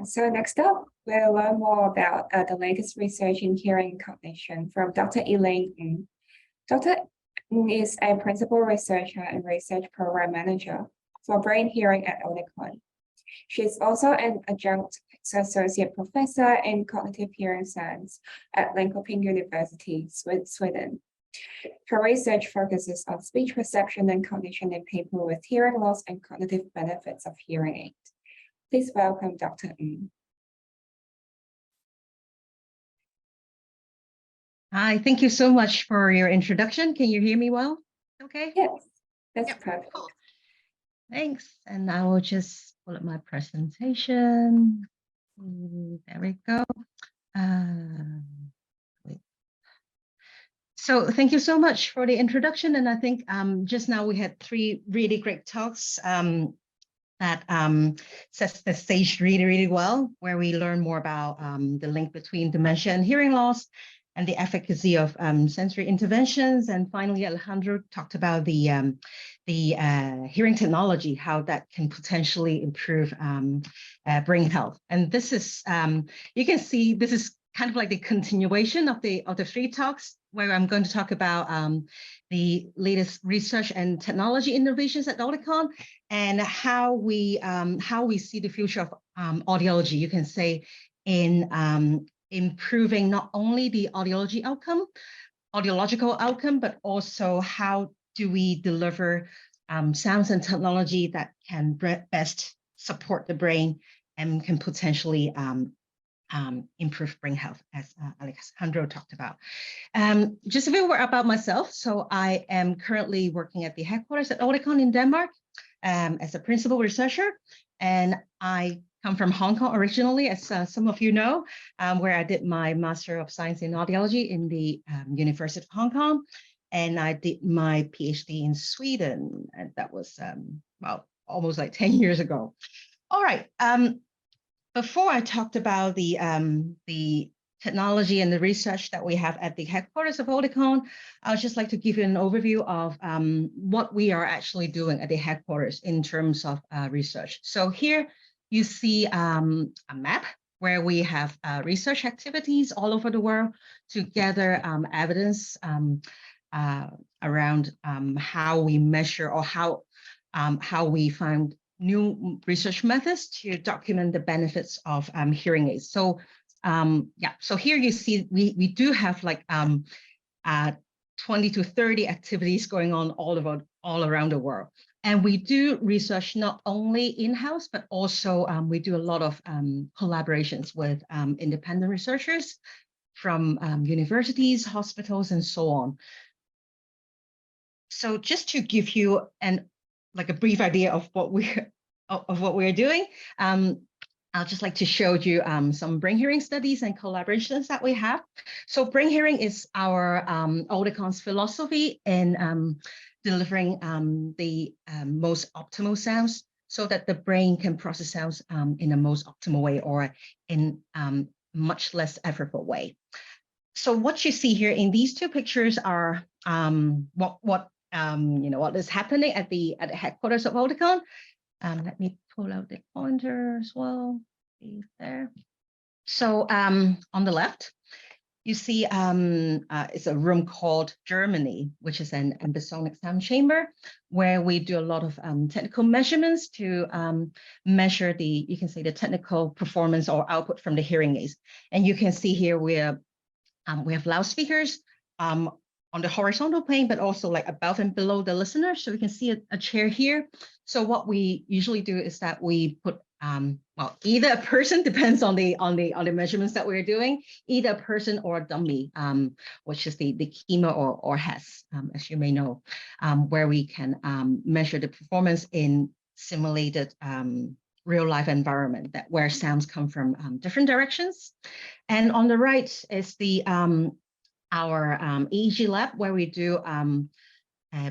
So next up, we'll learn more about the latest research in hearing and cognition from Dr. Elaine Ng. Dr. Ng is a principal researcher and research program manager for BrainHearing at Otic. She is also an adjunct associate professor in cognitive hearing science at Linköping University, Sweden. Her research focuses on speech perception and cognition in people with hearing loss and cognitive benefits of hearing aid. Please welcome Dr. Ng. Hi, thank you so much for your introduction. Can you hear me well? Okay. Yes, that's perfect. Cool. Thanks. And I will just pull up my presentation. There we go. So thank you so much for the introduction. And I think just now we had 3 really great talks that sets the stage really, really well, where we learn more about the link between dementia and hearing loss and the efficacy of sensory interventions. And finally, Alejandro talked about the hearing technology, how that can potentially improve brain health. And this is, you can see, this is kind of like the continuation of the 3 talks, where I'm going to talk about the latest research and technology innovations at Otic and how we see the future of audiology, you can say, in improving not only the audiological outcome, but also how do we deliver sounds and technology that can best support the brain and can potentially improve brain health, as Alejandro talked about. Just a bit more about myself. So I am currently working at the headquarters at Otic in Denmark as a principal researcher, and I come from Hong Kong originally, as some of you know, where I did my Master of Science in Audiology in the University of Hong Kong, and I did my PhD in Sweden, and that was well, almost like 10 years ago. All right. Before I talked about the technology and the research that we have at the headquarters of Otic, I would just like to give you an overview of what we are actually doing at the headquarters in terms of research. So here you see a map where we have research activities all over the world to gather evidence around how we measure or how we find new research methods to document the benefits of hearing aids. So yeah, so here you see we do have like 20 to 30 activities going on all around the world. And we do research not only in-house, but also we do a lot of collaborations with independent researchers from universities, hospitals, and so on. So just to give you like a brief idea of what we're doing, I'll just like to show you some brain hearing studies and collaborations that we have. So brain hearing is our Otic's philosophy in delivering the most optimal sounds so that the brain can process sounds in the most optimal way or in much less effortful way. So what you see here in these 2 pictures are what is happening at the headquarters of Otic. Let me pull out the pointer as well. See there. So on the left, you see it's a room called Germany, which is an ambisonic sound chamber, where we do a lot of technical measurements to measure you can say the technical performance or output from the hearing aids. And you can see here we have loudspeakers on the horizontal plane, but also like above and below the listener. So we can see a chair here. So what we usually do is that we put, well, either a person, depends on the measurements that we're doing, either a person or a dummy, which is the chemo or HES, as you may know, where we can measure the performance in simulated real life environment where sounds come from different directions. And on the right is our EEG lab, where we do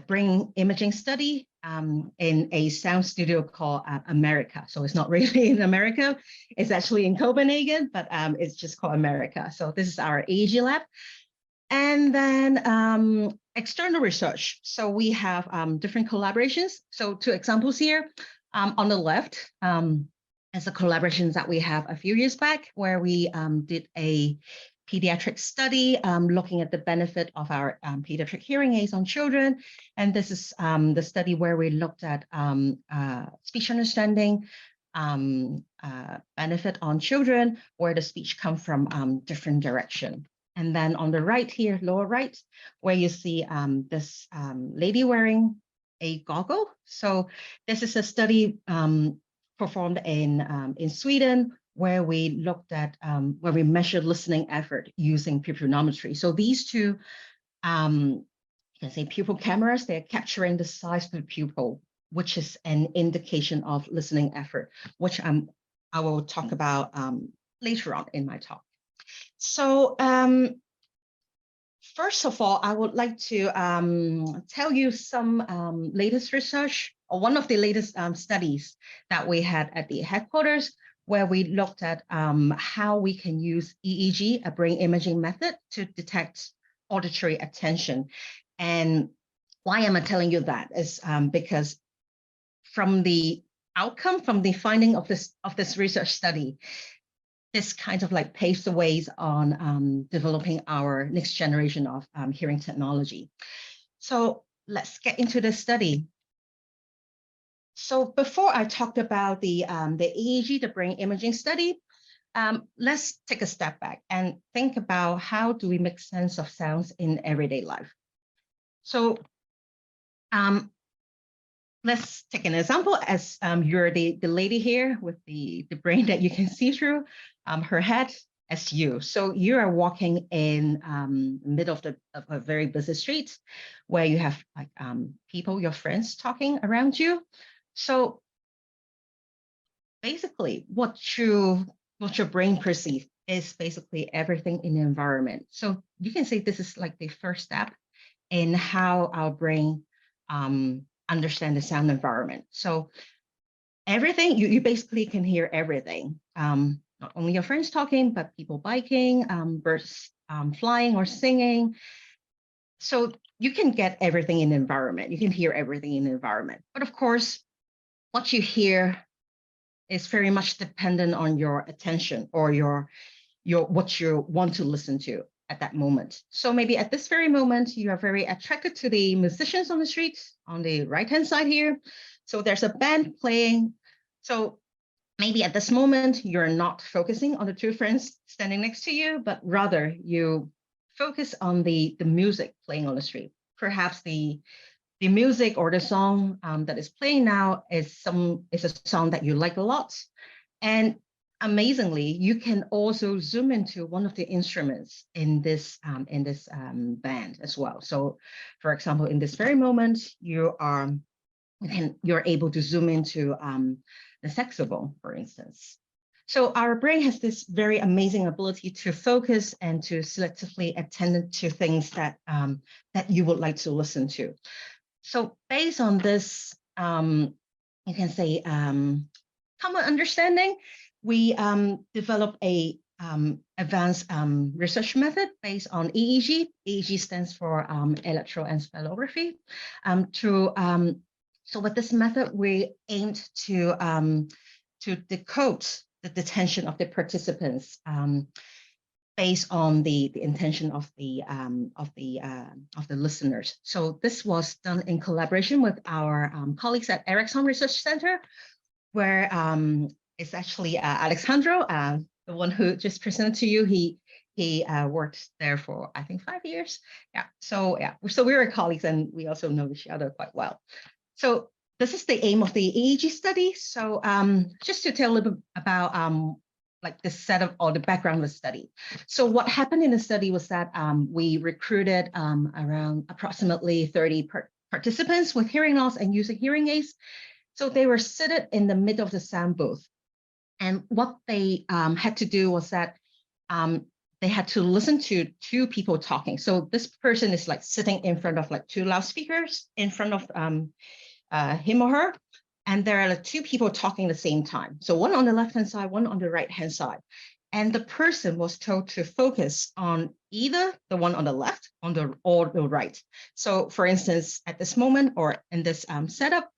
brain imaging study in a sound studio called America. So it's not really in America, it's actually in Copenhagen, but it's just called America. So this is our EEG lab. And then external research. So we have different collaborations. So 2 examples here. On the left, is a collaboration that we have a few years back where we did a pediatric study looking at the benefit of our pediatric hearing aids on children. And this is the study where we looked at speech understanding benefit on children, where the speech come from different direction. And then on the right here, lower right, where you see this lady wearing a goggle. So this is a study performed in Sweden, where we looked at, where we measured listening effort using pupillometry. So these two, you can say pupil cameras, they're capturing the size of the pupil, which is an indication of listening effort, which I will talk about later on in my talk. So first of all, I would like to tell you some latest research, or one of the latest studies that we had at the headquarters, where we looked at how we can use EEG, a brain imaging method, to detect auditory attention. And why am I telling you that? Is because from the outcome, from the finding of this research study, this kind of like paves the ways on developing our next generation of hearing technology. So let's get into the study. So before I talked about the EEG, the brain imaging study, let's take a step back and think about how do we make sense of sounds in everyday life. So let's take an example as you're the lady here with the brain that you can see through her head as you. So you are walking in the middle of a very busy street where you have like people, your friends talking around you. So basically what your brain perceives is basically everything in the environment. So you can say this is like the first step in how our brain understand the sound environment. So everything, you basically can hear everything. Not only your friends talking, but people biking, birds flying or singing. So you can get everything in the environment. You can hear everything in the environment. But of course, what you hear is very much dependent on your attention or your what you want to listen to at that moment. So maybe at this very moment, you are very attracted to the musicians on the street on the right-hand side here. So there's a band playing. So maybe at this moment, you're not focusing on the two friends standing next to you, but rather you focus on the music playing on the street. Perhaps the music or the song that is playing now is a song that you like a lot. And amazingly, you can also zoom into one of the instruments in this band as well. So, for example, in this very moment, you're able to zoom into the saxophone, for instance. So our brain has this very amazing ability to focus and to selectively attend to things that you would like to listen to. So based on this, you can say common understanding, we developed a advanced research method based on EEG. EEG stands for electroencephalography. So with this method, we aimed to decode the attention of the participants based on the intention of the listeners. So this was done in collaboration with our colleagues at Ericsson Research Center, where it's actually Alexandro, the one who just presented to you. He worked there for, I think, 5 years. So we were colleagues and we also know each other quite well. So this is the aim of the EEG study. So just to tell a little bit about like the setup or the background of the study. So what happened in the study was that we recruited around approximately 30 participants with hearing loss and using hearing aids. So they were seated in the middle of the sound booth. And what they had to do was that they had to listen to two people talking. So this person is like sitting in front of like two loudspeakers in front of him or her. And there are like two people talking at the same time. So one on the left-hand side, one on the right-hand side. And the person was told to focus on either the one on the left or the right. So for instance, at this moment or in this setup,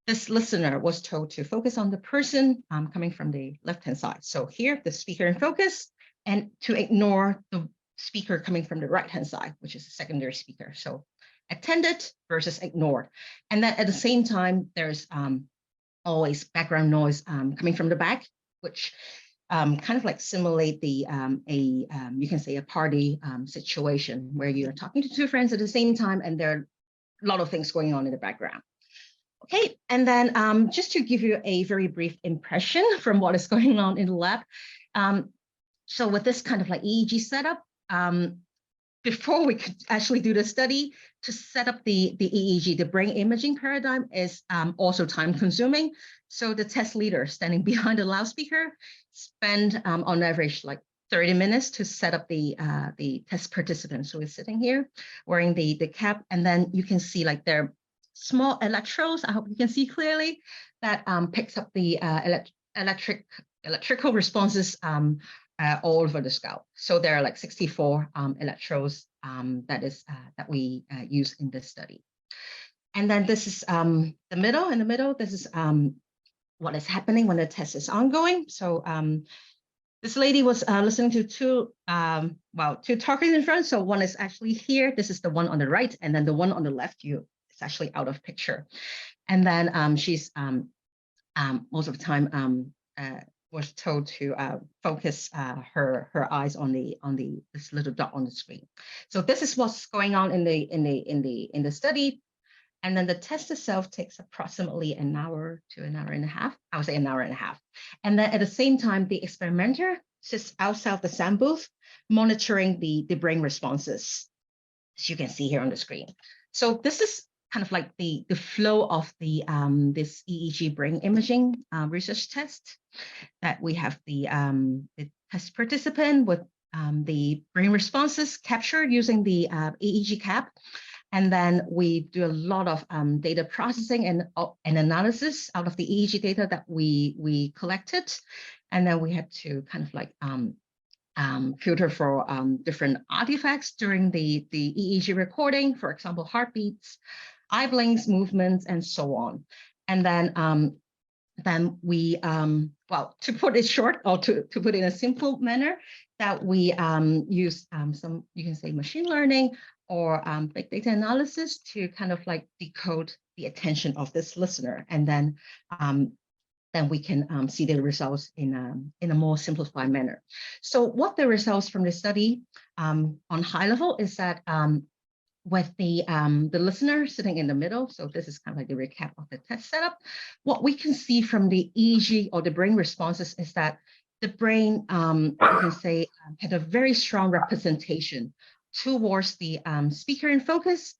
this listener was told to focus on the person coming from the left-hand side. So here, the speaker in focus, and to ignore the speaker coming from the right-hand side, which is a secondary speaker. So attended versus ignored. And then at the same time, there's always background noise coming from the back, which kind of like simulate the you can say a party situation where you're talking to two friends at the same time, and there are a lot of things going on in the background. Okay, and then just to give you a very brief impression from what is going on in the lab. So with this kind of like EEG setup, before we could actually do the study, to set up the EEG, the brain imaging paradigm is also time consuming. So the test leader standing behind the loudspeaker spend on average like 30 minutes to set up the test participant. So he's sitting here wearing the cap, and then you can see like there are small electrodes, I hope you can see clearly, that picks up the electrical responses all over the scalp. So there are like 64 electrodes that we use in this study. And then this is the middle. In the middle, this is what is happening when the test is ongoing. So this lady was listening to two talkers in front. So one is actually here. This is the one on the right, and then the one on the left, it's actually out of picture. And then she's most of the time was told to focus her eyes on this little dot on the screen. So this is what's going on in the study. And then the test itself takes approximately an hour to an hour and a half. I would say an hour and a half. And then at the same time, the experimenter sits outside the sound booth, monitoring the brain responses, as you can see here on the screen. So this is kind of like the flow of the this EEG brain imaging research test, that we have the test participant with the brain responses captured using the EEG cap. And then we do a lot of data processing and analysis out of the EEG data that we collected. And then we had to kind of like filter for different artifacts during the EEG recording, for example, heartbeats, eye blinks, movements, and so on. And then we, well, to put it short, or to put it in a simple manner, that we use some, you can say, machine learning or big data analysis to kind of like decode the attention of this listener. And then we can see the results in a more simplified manner. So what the results from the study on high level is that with the listener sitting in the middle, so this is kind of like the recap of the test setup, what we can see from the EEG or the brain responses is that the brain, you can say, had a very strong representation towards the speaker in focus,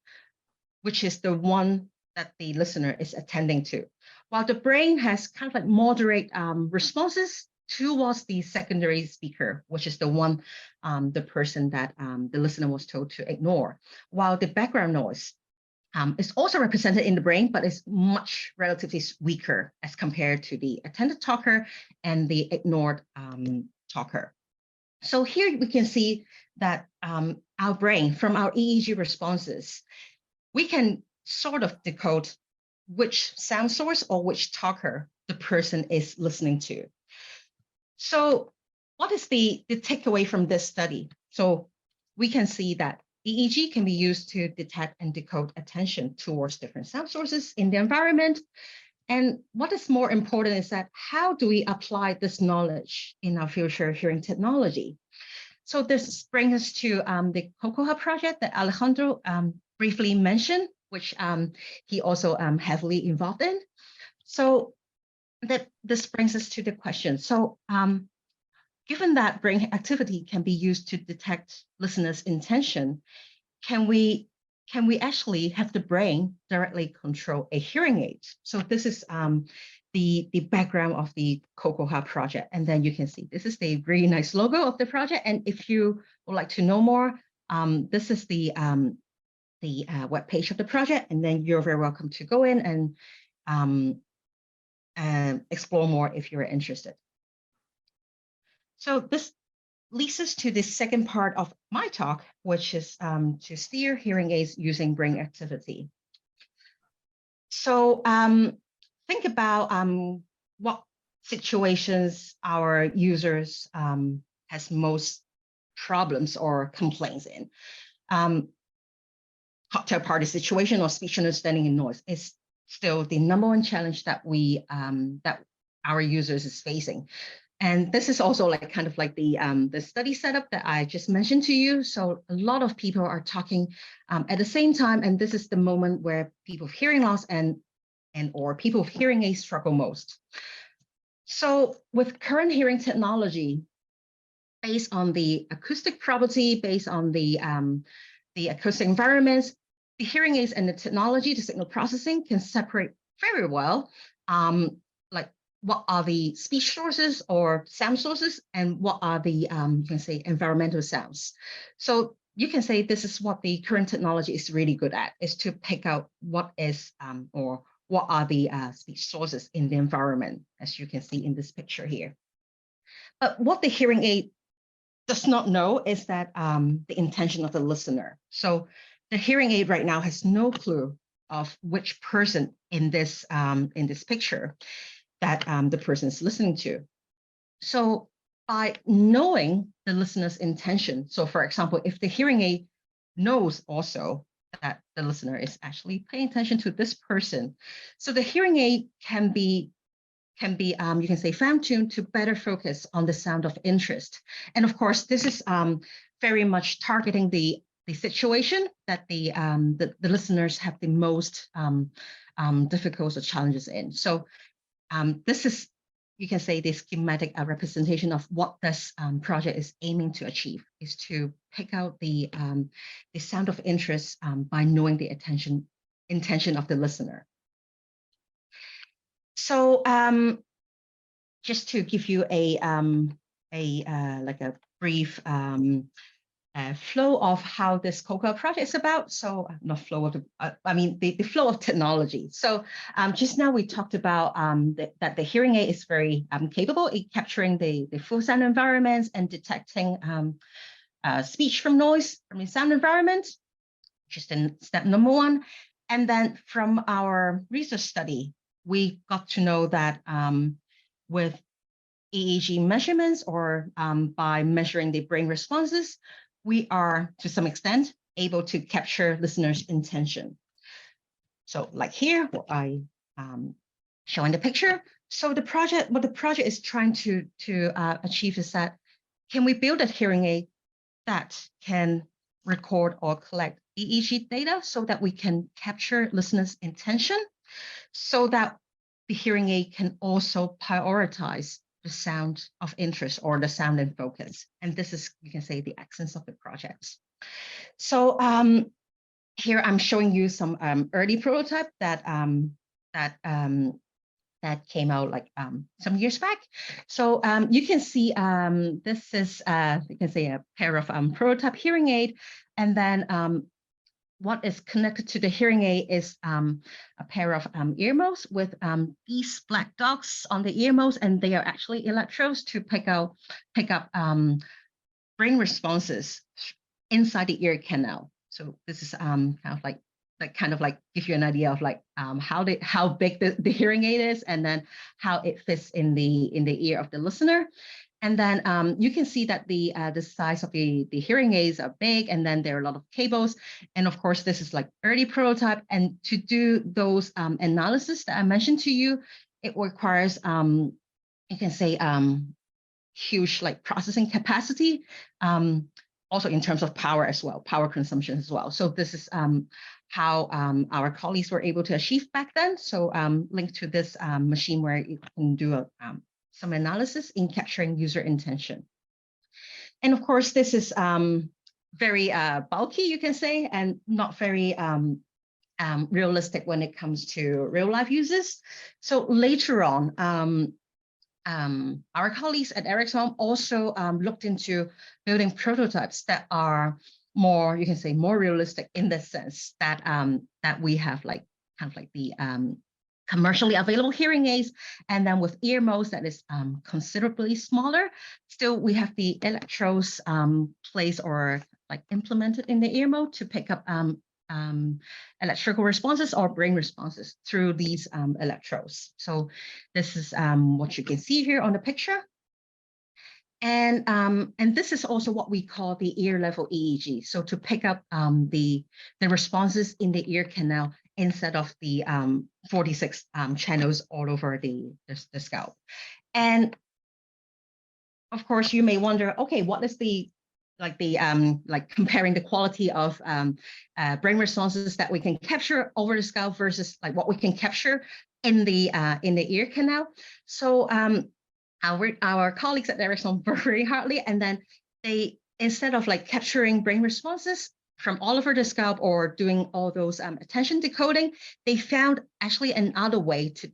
which is the one that the listener is attending to, while the brain has kind of like moderate responses towards the secondary speaker, which is the one, the person that the listener was told to ignore, while the background noise is also represented in the brain, but is much relatively weaker as compared to the attended talker and the ignored talker. So here we can see that our brain, from our EEG responses, we can sort of decode which sound source or which talker the person is listening to. So what is the takeaway from this study? So we can see that EEG can be used to detect and decode attention towards different sound sources in the environment. And what is more important is that how do we apply this knowledge in our future hearing technology? So this brings us to the COCOHA project that Alejandro briefly mentioned, which he also heavily involved in. So this brings us to the question. So given that brain activity can be used to detect listeners' intention, can we actually have the brain directly control a hearing aid? So this is the background of the COCOHA project. And then you can see this is the really nice logo of the project. And if you would like to know more, this is the webpage of the project. And then you're very welcome to go in and explore more if you're interested. So this leads us to the second part of my talk, which is to steer hearing aids using brain activity. So think about what situations our users has most problems or complaints in. Cocktail party situation or speech understanding and noise is still the #1 challenge that that our users is facing. And this is also like kind of like the study setup that I just mentioned to you. So a lot of people are talking at the same time, and this is the moment where people with hearing loss and or people with hearing aids struggle most. So with current hearing technology, based on the acoustic property, based on the acoustic environments, the hearing aids and the technology, the signal processing can separate very well, like what are the speech sources or sound sources and what are the, you can say, environmental sounds. So you can say this is what the current technology is really good at, is to pick out what is, or what are the speech sources in the environment, as you can see in this picture here. But what the hearing aid does not know is that the intention of the listener. So the hearing aid right now has no clue of which person in this picture that the person is listening to. So by knowing the listener's intention, so for example, if the hearing aid knows also that the listener is actually paying attention to this person, so the hearing aid can be you can say fine-tuned to better focus on the sound of interest. And of course, this is very much targeting the situation that the listeners have the most difficult or challenges in. So this is, you can say, the schematic representation of what this project is aiming to achieve, is to pick out the sound of interest by knowing the intention of the listener. So just to give you a brief flow of how this COCOHA project is about. So not flow of the flow of technology. So just now we talked about that the hearing aid is very capable in capturing the full sound environments and detecting speech from noise from the sound environment, just in step #1. And then from our research study, we got to know that with EEG measurements or by measuring the brain responses, we are, to some extent, able to capture listeners' intention. So like here, what I show in the picture. So what the project is trying to achieve is that, can we build a hearing aid that can record or collect EEG data so that we can capture listeners' intention, so that the hearing aid can also prioritize the sound of interest or the sound in focus. And this is, you can say, the essence of the project. So here I'm showing you some early prototype that came out like some years back. So you can see this is, you can say, a pair of prototype hearing aid, and then what is connected to the hearing aid is a pair of earmuffs with these black dots on the earmuffs, and they are actually electrodes to pick up brain responses inside the ear canal. So this is kind of like give you an idea of like how big the hearing aid is, and then how it fits in the ear of the listener. And then you can see that the size of the hearing aids are big, and then there are a lot of cables. And of course, this is like early prototype. And to do those analysis that I mentioned to you, it requires, you can say, huge like processing capacity, also in terms of power as well, power consumption as well. So this is how our colleagues were able to achieve back then. So linked to this machine where you can do some analysis in capturing user intention. And of course, this is very bulky, you can say, and not very realistic when it comes to real life uses. So later on, our colleagues at Ericsson also looked into building prototypes that are more, you can say, more realistic in the sense that that we have like kind of like the commercially available hearing aids, and then with ear modes that is considerably smaller. Still, we have the electrodes placed or like implemented in the ear mode to pick up electrical responses or brain responses through these electrodes. So this is what you can see here on the picture. And this is also what we call the ear level EEG. So to pick up the responses in the ear canal instead of the 46 channels all over the scalp. And of course, you may wonder, okay, what is the comparing the quality of brain responses that we can capture over the scalp versus like what we can capture in the ear canal. So our colleagues at Ericsson worked very hardly, and then they, instead of like capturing brain responses from all over the scalp or doing all those attention decoding, they found actually another way to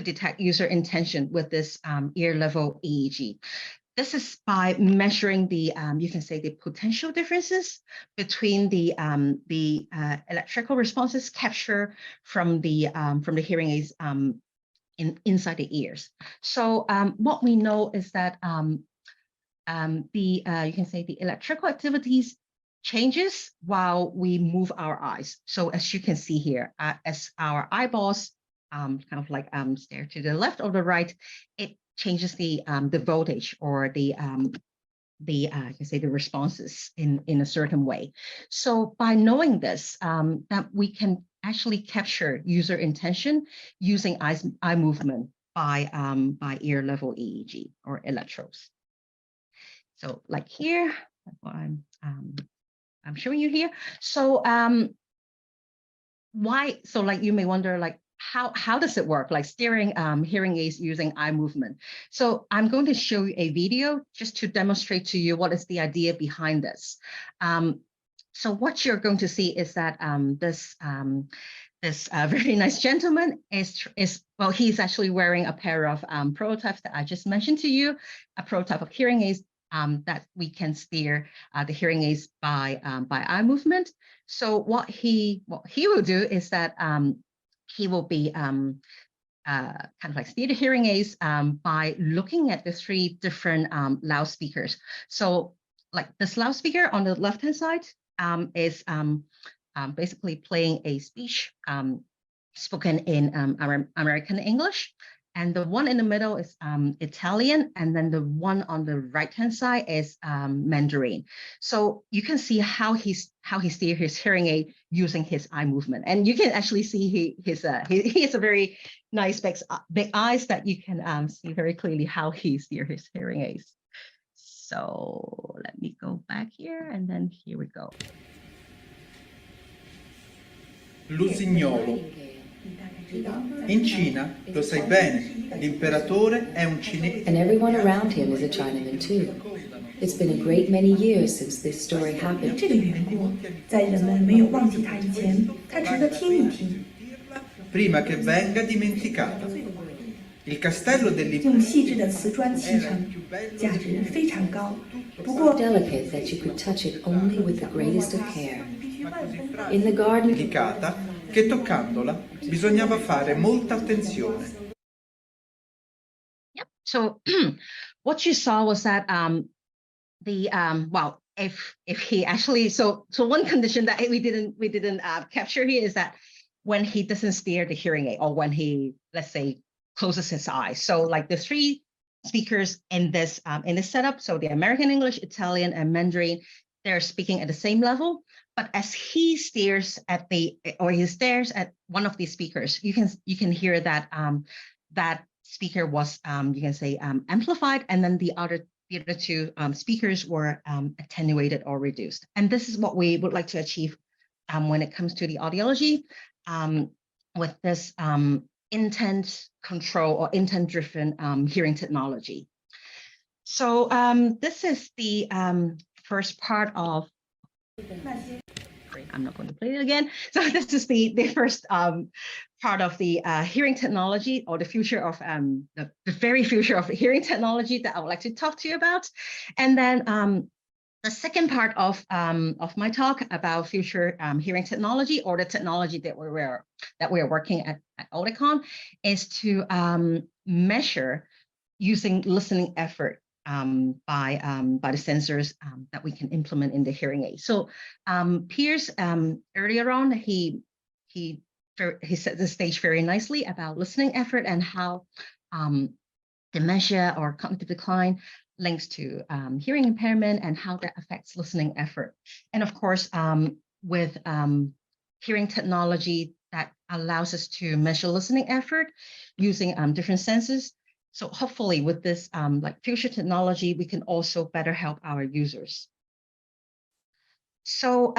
detect user intention with this ear level EEG. This is by measuring the, you can say, the potential differences between the electrical responses captured from the hearing aids inside the ears. So what we know is that you can say the electrical activities changes while we move our eyes. So as you can see here, as our eyeballs kind of like stare to the left or the right, it changes the voltage or you can say the responses in a certain way. So by knowing this, that we can actually capture user intention using eye movement by ear level EEG or electrodes. So like here, that's what I'm showing you here. So why? So like you may wonder, like how does it work? Like steering hearing aids using eye movement. So I'm going to show you a video just to demonstrate to you what is the idea behind this. So what you're going to see is that this very nice gentleman is well, he's actually wearing a pair of prototypes that I just mentioned to you, a prototype of hearing aids that we can steer the hearing aids by eye movement. So what he will do is that he will be kind of like steer the hearing aids by looking at the 3 different loudspeakers. So like this loudspeaker on the left-hand side is basically playing a speech spoken in American English. And the one in the middle is Italian, and then the one on the right-hand side is Mandarin. So you can see how he steers his hearing aid using his eye movement, and you can actually see he has a very nice big eyes that you can see very clearly how he steers his hearing aids. So let me go back here, and then here we go. Lusignolo. In Cina, lo sai bene, l'imperatore è un cinese. And everyone around him is a Chinaman too. It's been a great many years since this story happened. 这个缘故，在人们没有忘记他以前，他值得听一听。 Prima che venga dimenticata. Il castello 用 dell'impero 细致的瓷砖砌成，价值非常高。不过， Delicate that you could touch it only with the greatest of care. In the garden, delicata che toccandola bisognava fare molta attenzione. Yep. So what you saw was that well, if he actually so one condition that we didn't capture here is that when he doesn't steer the hearing aid, or when he, let's say, closes his eyes. So like the 3 speakers in this setup, so the American English, Italian, and Mandarin, they're speaking at the same level. But as he stares at one of these speakers, you can hear that that speaker was you can say amplified, and then the other 2 speakers were attenuated or reduced. And this is what we would like to achieve when it comes to the audiology with this intent control or intent driven hearing technology. So this is the first part of. I'm not going to play it again. So this is the first part of the hearing technology, or the future of the very future of hearing technology that I would like to talk to you about. And then the second part of my talk about future hearing technology, or the technology that we are working at Otic is to measure using listening effort by the sensors that we can implement in the hearing aid. So Piers earlier on, he set the stage very nicely about listening effort and how dementia or cognitive decline links to hearing impairment and how that affects listening effort. And of course, with hearing technology that allows us to measure listening effort using different senses. So hopefully with this like future technology, we can also better help our users. So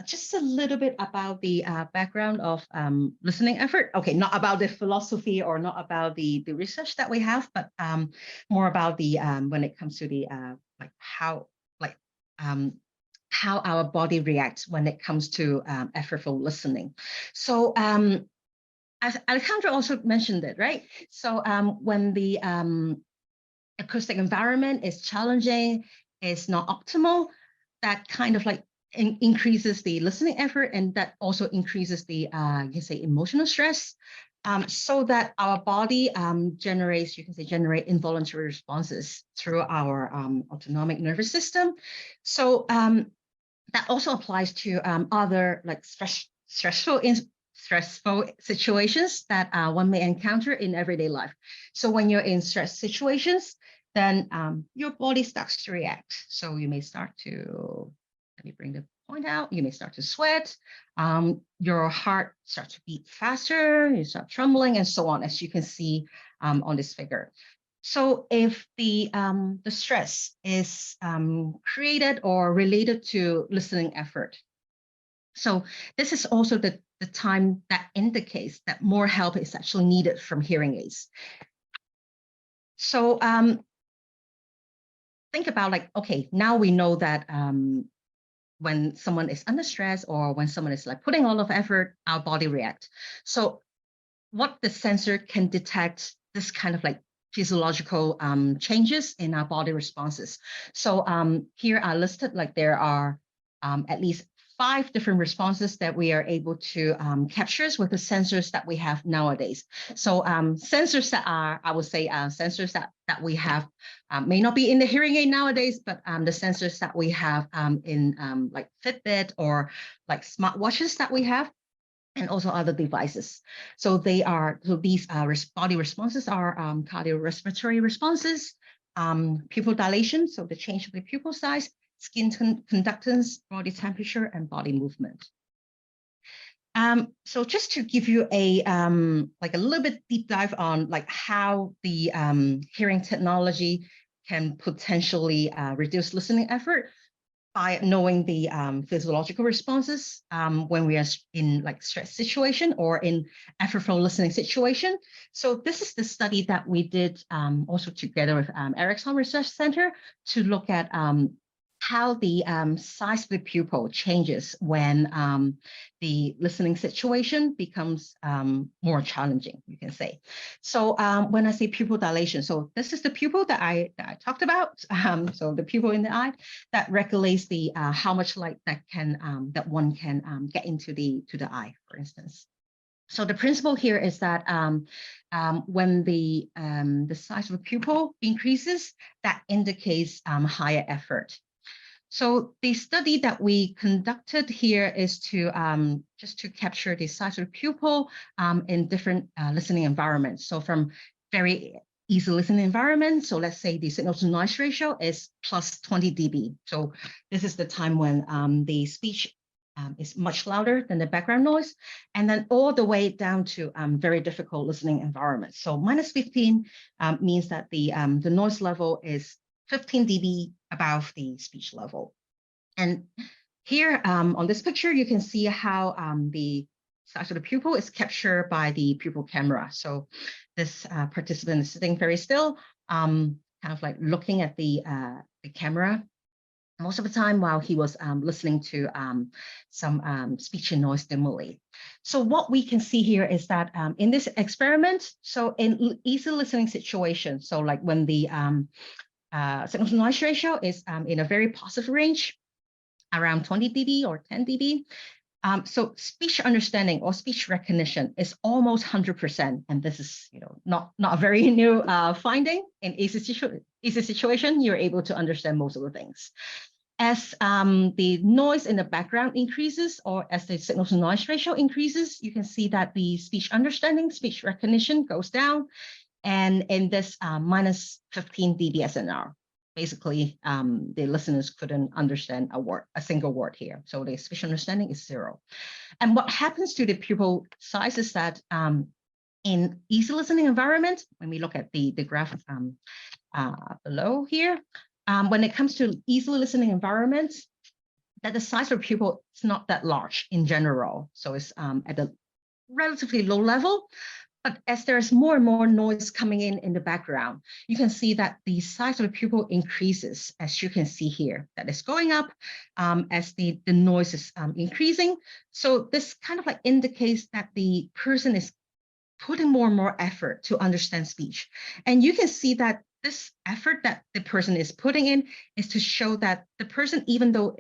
just a little bit about the background of listening effort. Okay, not about the philosophy or not about the research that we have, but more about the when it comes to the how our body reacts when it comes to effortful listening. So as Alejandro also mentioned it, right? So when the acoustic environment is challenging, is not optimal, that kind of like increases the listening effort, and that also increases the you can say emotional stress, so that our body generate involuntary responses through our autonomic nervous system. So that also applies to other like stressful situations that one may encounter in everyday life. So when you're in stress situations, then your body starts to react. So you may start to, let me bring the point out, you may start to sweat, your heart starts to beat faster, you start trembling, and so on, as you can see on this figure. So if the stress is created or related to listening effort, so this is also the time that indicates that more help is actually needed from hearing aids. So think about like, okay, now we know that when someone is under stress or when someone is like putting a lot of effort, our body reacts. So what the sensor can detect this kind of like physiological changes in our body responses. So here are listed, like there are at least 5 different responses that we are able to capture with the sensors that we have nowadays. So sensors that are, I would say, sensors that we have may not be in the hearing aid nowadays, but the sensors that we have in like Fitbit or like smartwatches that we have, and also other devices. So they are, so these body responses are cardiorespiratory responses, pupil dilation, so the change of the pupil size, skin conductance, body temperature, and body movement. So just to give you a like a little bit deep dive on like how the hearing technology can potentially reduce listening effort by knowing the physiological responses when we are in like stress situation or in effortful listening situation. So this is the study that we did also together with Ericsson Research Center to look at how the size of the pupil changes when the listening situation becomes more challenging, you can say. So when I say pupil dilation, so this is the pupil that I talked about. So the pupil in the eye that regulates the how much light that can that one can get into the eye, for instance. So the principle here is that when the size of the pupil increases, that indicates higher effort. So the study that we conducted here is to just to capture the size of the pupil in different listening environments. So from very easy listening environments, so let's say the signal to noise ratio is plus 20 dB. So this is the time when the speech is much louder than the background noise, and then all the way down to very difficult listening environments. So minus 15 means that the noise level is 15 dB above the speech level. And here on this picture, you can see how the size of the pupil is captured by the pupil camera. So this participant is sitting very still, kind of like looking at the camera most of the time while he was listening to some speech and noise stimuli. So what we can see here is that in this experiment, so in easy listening situations, so like when the signal to noise ratio is in a very positive range, around 20 dB or 10 dB, So speech understanding or speech recognition is almost 100%, and this is, not a very new finding. In easy situation, you're able to understand most of the things. As the noise in the background increases, or as the signal to noise ratio increases, you can see that the speech understanding, speech recognition goes down, and in this minus 15 dBSNR. Basically, the listeners couldn't understand a single word here. So the speech understanding is 0. And what happens to the pupil size is that in easy listening environment, when we look at the graph below here, when it comes to easily listening environments, that the size of pupil is not that large in general. So it's at a relatively low level. But as there's more and more noise coming in the background, you can see that the size of the pupil increases, as you can see here, that is going up as the noise is increasing. So this kind of like indicates that the person is putting more and more effort to understand speech. And you can see that this effort that the person is putting in is to show that the person, even though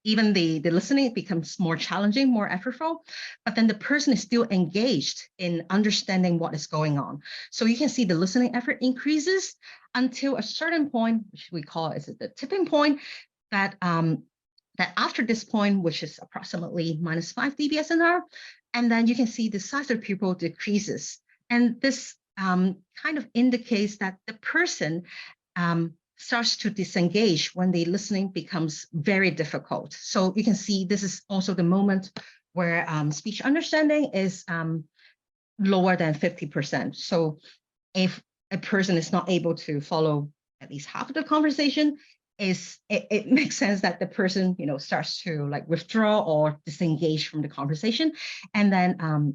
even the listening becomes more challenging, more effortful, but then the person is still engaged in understanding what is going on. So you can see the listening effort increases until a certain point, which we call is the tipping point, that after this point, which is approximately minus 5 dBSNR, and then you can see the size of the pupil decreases. And this kind of indicates that the person starts to disengage when the listening becomes very difficult. So you can see this is also the moment where speech understanding is lower than 50%. So if a person is not able to follow at least half of the conversation, it makes sense that the person starts to like withdraw or disengage from the conversation. And then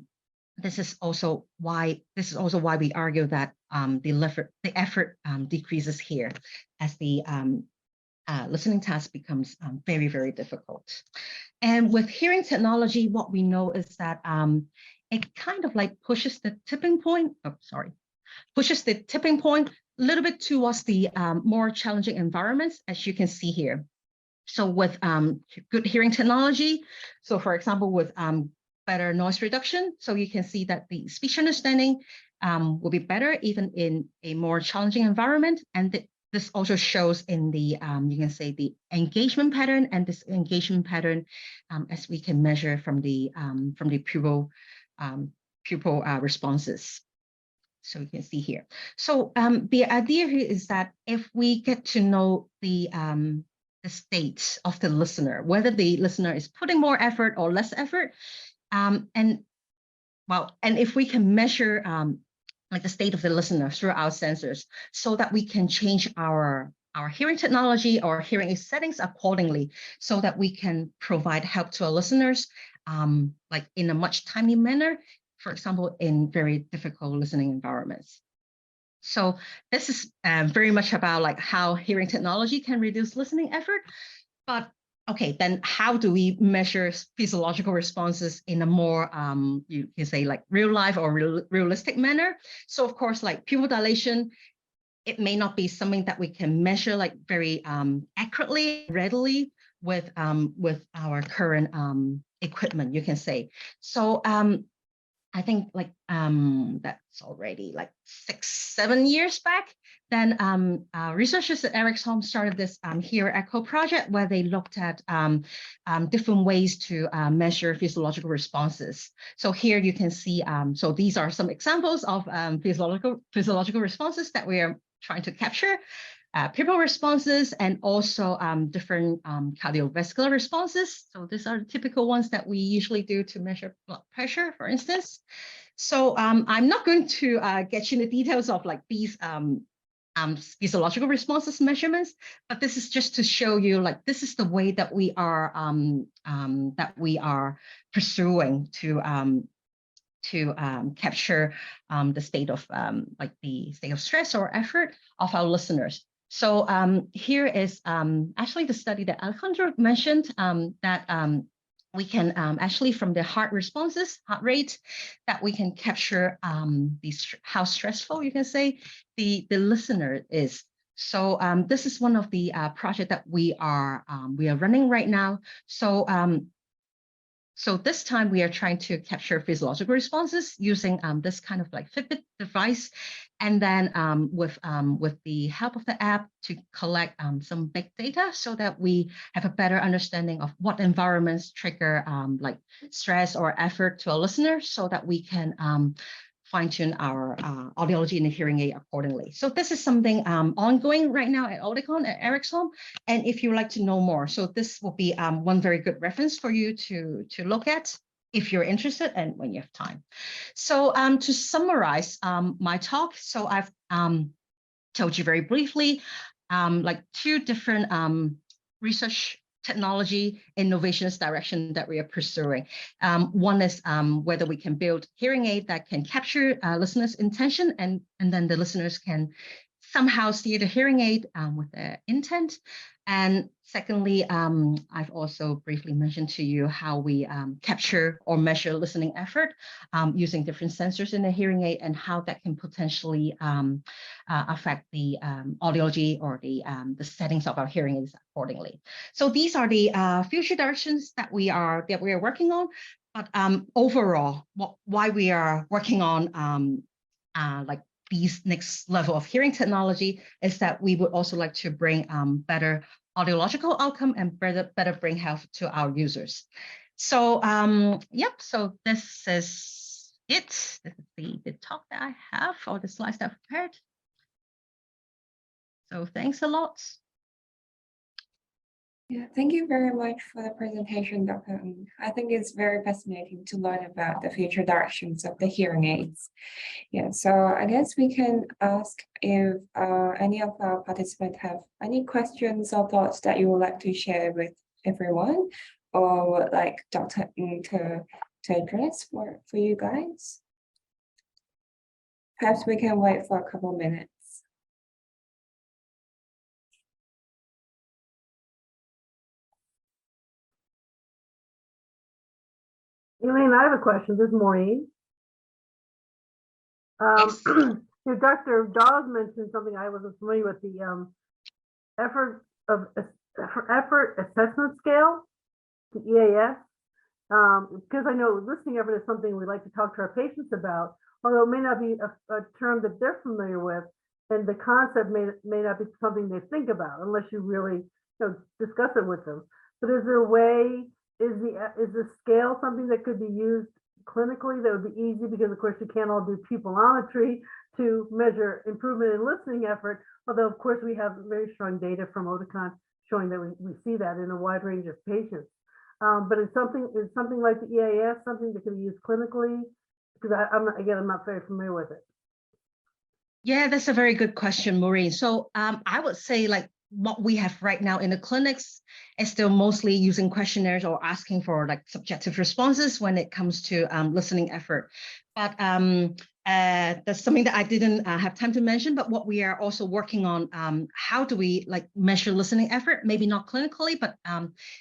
this is also why we argue that the effort decreases here as the listening task becomes very, very difficult. And with hearing technology, what we know is that it kind of like pushes the tipping point. Pushes the tipping point a little bit towards the more challenging environments, as you can see here. So with good hearing technology, so for example, with better noise reduction, so you can see that the speech understanding will be better even in a more challenging environment. And this also shows in the, you can say, the engagement pattern, and this engagement pattern, as we can measure from the pupil responses. So you can see here. So the idea here is that if we get to know the state of the listener, whether the listener is putting more effort or less effort, and if we can measure like the state of the listener through our sensors, so that we can change our hearing technology or hearing aid settings accordingly, so that we can provide help to our listeners like in a much timely manner, for example, in very difficult listening environments. So this is very much about like how hearing technology can reduce listening effort. But okay, then how do we measure physiological responses in a more, you can say like real life or realistic manner? So of course, like pupil dilation, it may not be something that we can measure like very accurately, readily with our current equipment, you can say. So I think like that's already like 6-7 years back. Then researchers at Ericsson started this Hear Echo project, where they looked at different ways to measure physiological responses. So here you can see, so these are some examples of physiological responses that we are trying to capture. Pupil responses, and also different cardiovascular responses. So these are the typical ones that we usually do to measure blood pressure, for instance. So I'm not going to get you the details of like these physiological responses measurements, but this is just to show you like this is the way that we are pursuing to capture the state of like the state of stress or effort of our listeners. So here is actually the study that Alejandro mentioned, that we can actually from the heart responses, heart rate, that we can capture how stressful, you can say, the listener is. So this is one of the projects that we are running right now. So So this time we are trying to capture physiological responses using this kind of like Fitbit device, and then with the help of the app to collect some big data so that we have a better understanding of what environments trigger like stress or effort to a listener, so that we can fine-tune our audiology in the hearing aid accordingly. So this is something ongoing right now at Oticon, at Eric's home. And if you'd like to know more, so this will be one very good reference for you to look at if you're interested and when you have time. So to summarize my talk, so I've told you very briefly, like two different research technology innovations direction that we are pursuing. One is whether we can build hearing aid that can capture listeners' intention, and then the listeners can somehow see the hearing aid with their intent. And secondly, I've also briefly mentioned to you how we capture or measure listening effort using different sensors in the hearing aid, and how that can potentially affect the audiology or the settings of our hearing aids accordingly. So these are the future directions that we are working on. But overall, why we are working on like these next level of hearing technology is that we would also like to bring better audiological outcome and better brain health to our users. So yep, so this is it. This is the talk that I have, or the slides that I've prepared. So thanks a lot. Yeah, thank you very much for the presentation, Dr. Ng. I think it's very fascinating to learn about the future directions of the hearing aids. Yeah, so I guess we can ask if any of our participants have any questions or thoughts that you would like to share with everyone, or would like Dr. Ng to address for you guys. Perhaps we can wait for a couple minutes. Elaine, I have a question. This is Maureen. Yes. Dr. Dawes mentioned something I wasn't familiar with, the effort assessment scale, the EAS. Because I know listening effort is something we like to talk to our patients about, although it may not be a term that they're familiar with, and the concept may not be something they think about unless you really discuss it with them. But is there a way? Is the scale something that could be used clinically that would be easy? Because of course you can't all do pupillometry to measure improvement in listening effort, although of course we have very strong data from Oticon showing that we see that in a wide range of patients. But is something like the EAS something that can be used clinically? Because I'm not very familiar with it. Yeah, that's a very good question, Maureen. So I would say like what we have right now in the clinics is still mostly using questionnaires or asking for like subjective responses when it comes to listening effort. But that's something that I didn't have time to mention, but what we are also working on, how do we like measure listening effort? Maybe not clinically, but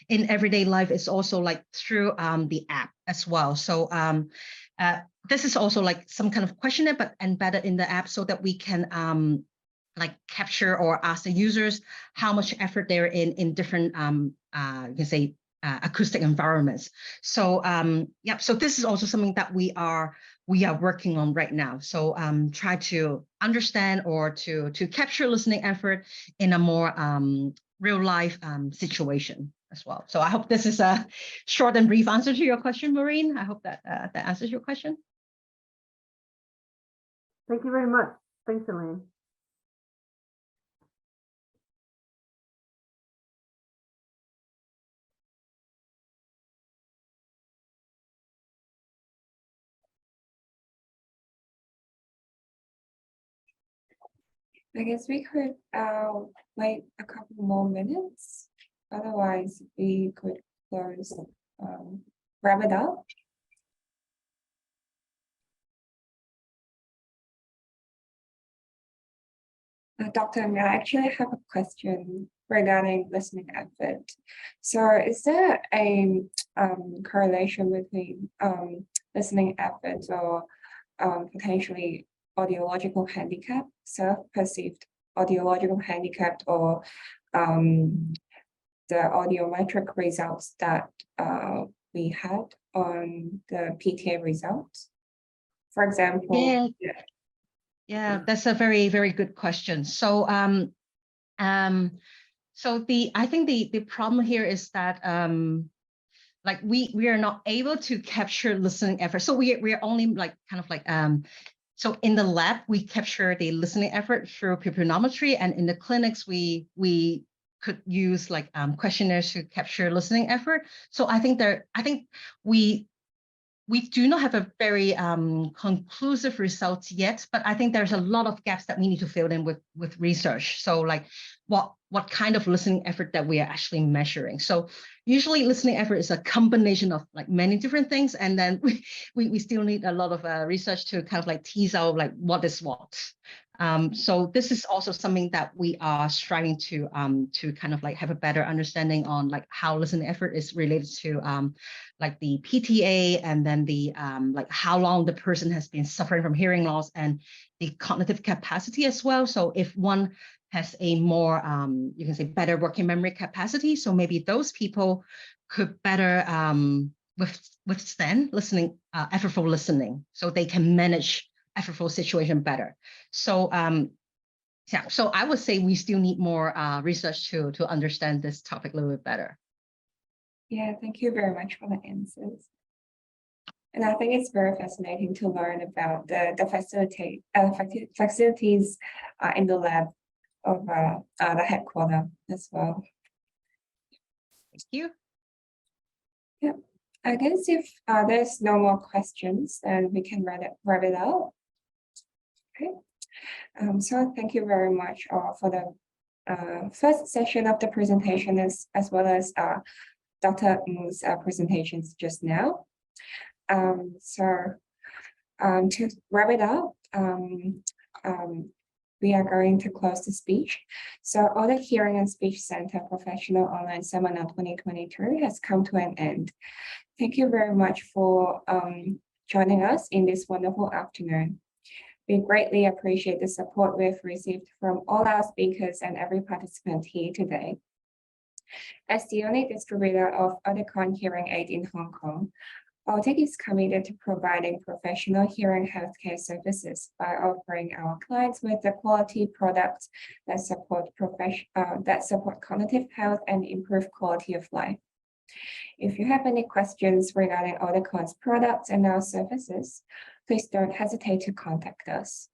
in everyday life, it's also like through the app as well. So this is also like some kind of questionnaire, but embedded in the app so that we can like capture or ask the users how much effort they're in different, you can say, acoustic environments. So yeah, so this is also something that we are working on right now. So try to understand or to capture listening effort in a more real life situation as well. So I hope this is a short and brief answer to your question, Maureen. I hope that that answers your question. Thank you very much. Thanks, Elaine. I guess we could wait a couple more minutes. Otherwise, we could close, wrap it up. Dr. Ng, I actually have a question regarding listening effort. So is there a correlation between listening efforts or potentially audiological handicap, self-perceived audiological handicap, or the audiometric results that we had on the PTA results? For example, Yeah, that's a very, very good question. So I think the problem here is that like we are not able to capture listening effort. So we are only like kind of like so in the lab we capture the listening effort through pupillometry, and in the clinics we could use like questionnaires to capture listening effort. So I think we do not have a very conclusive results yet, but I think there's a lot of gaps that we need to fill in with research. So like what kind of listening effort that we are actually measuring. So usually listening effort is a combination of like many different things. And then we still need a lot of research to kind of like tease out like what is what. So this is also something that we are striving to kind of like have a better understanding on like how listening effort is related to like the PTA, and then the like how long the person has been suffering from hearing loss, and the cognitive capacity as well. So if one has a more you can say better working memory capacity, so maybe those people could better withstand listening, effortful listening, so they can manage effortful situation better. So yeah, so I would say we still need more research to understand this topic a little bit better. yeah, thank you very much for the answers. And I think it's very fascinating to learn about the facilities in the lab of the headquarters as well. Thank you. Yeah, I guess if there's no more questions, then we can wrap it out. Okay. So thank you very much for the first session of the presentation, as well as Dr. Ng's presentations just now. So to wrap it up, we are going to close the speech. So Otic Hearing and Speech Center Professional Online Seminar 2022 has come to an end. Thank you very much for joining us in this wonderful afternoon. We greatly appreciate the support we've received from all our speakers and every participant here today. As the only distributor of Oticon hearing aid in Hong Kong, Otic is committed to providing professional hearing healthcare services by offering our clients with the quality products that support cognitive health and improve quality of life. If you have any questions regarding Oticon's products and our services, please don't hesitate to contact us.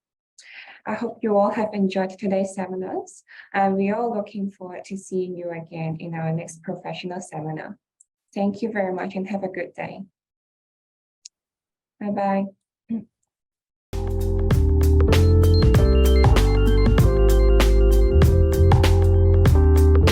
I hope you all have enjoyed today's seminars, and we are looking forward to seeing you again in our next professional seminar. Thank you very much and have a good day. Bye-bye.